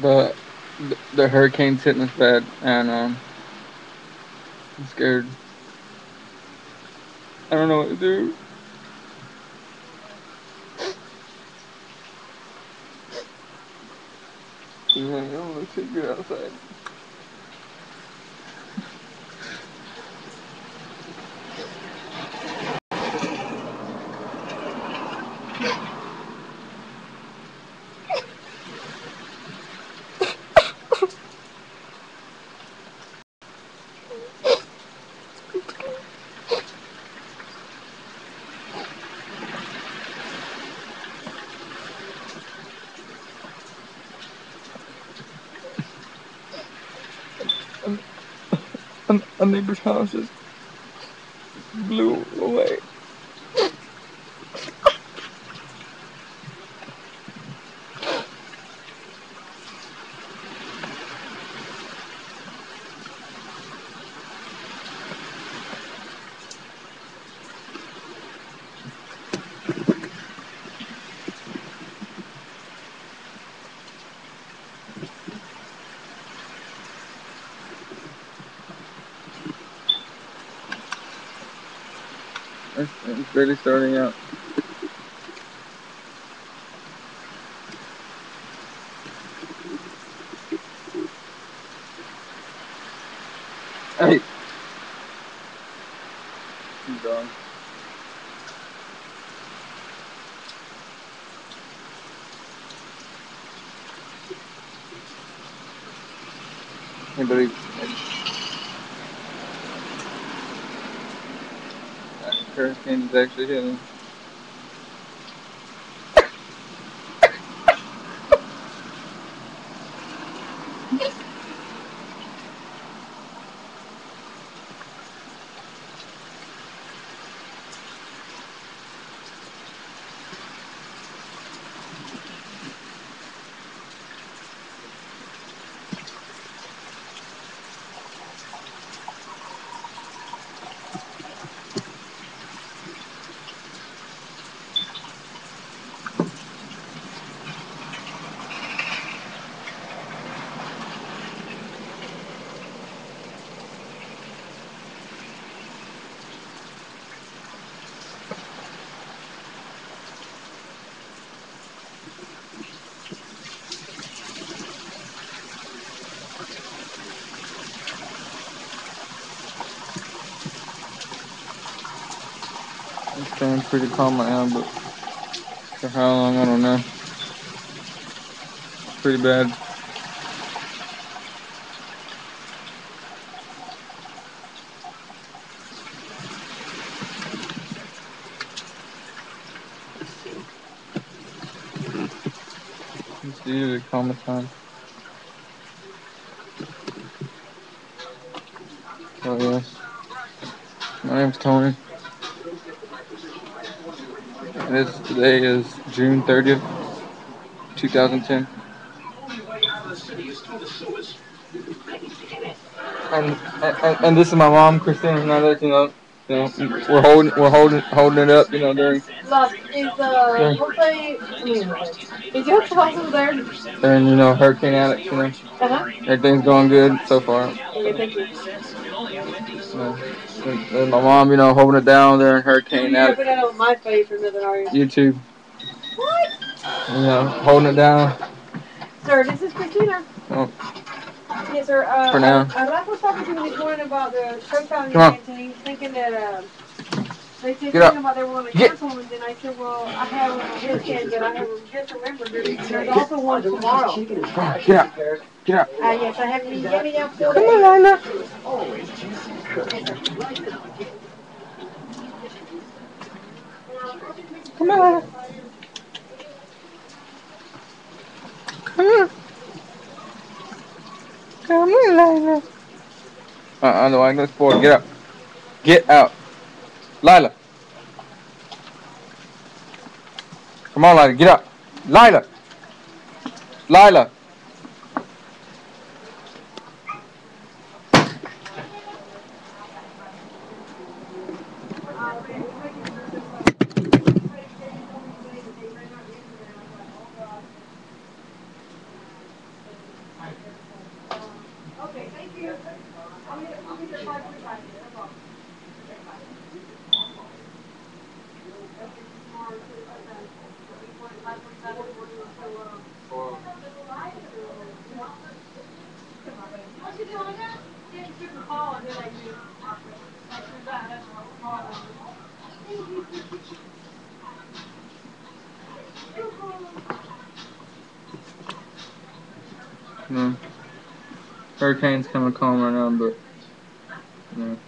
The the hurricane's hitting us bad, and I'm scared. I don't know what to do. I don't look too good outside. A neighbor's house just blew away. It's barely starting out. Hey, I'm done. Anybody? Hurricane is actually hitting. It's staying pretty calm right now, but for how long, I don't know. Pretty bad. It's usually calm time. So yes, my name's Tony. Today is June 30th, 2010. And this is my mom, Christina. Now that we're holding it up. Love, whole thing, is your house over there? And Hurricane Alex. Uh-huh. Everything's going good so far. Okay, thank you. And my mom, holding it down there in Hurricane You're Alex. putting that on my face or nothing, are you? YouTube. What? Holding it down. Sir, this is Christina. Oh, Yes, sir. for now. Ralph was talking to me this morning about the showtime Come on. events, and he was thinking that they said Get up. something about they were going to Get. cancel them, and then I said, well, I have one on this weekend, but I have just remembered there's also one tomorrow. Get out. Get out. Yes, I have you get me down 4 Come days. on, Lila. Yes, sir. Come on, Lila. Come on. Come on, Lila. No, I'm gonna spoil. Get up. Get out. Lila. Come on, Lila. Get up. Lila. Lila. Okay, we're making sure that Katie told me today that they ran out yesterday, and I was like, oh gosh. No. Hurricane's kind of calm right now, but, you know.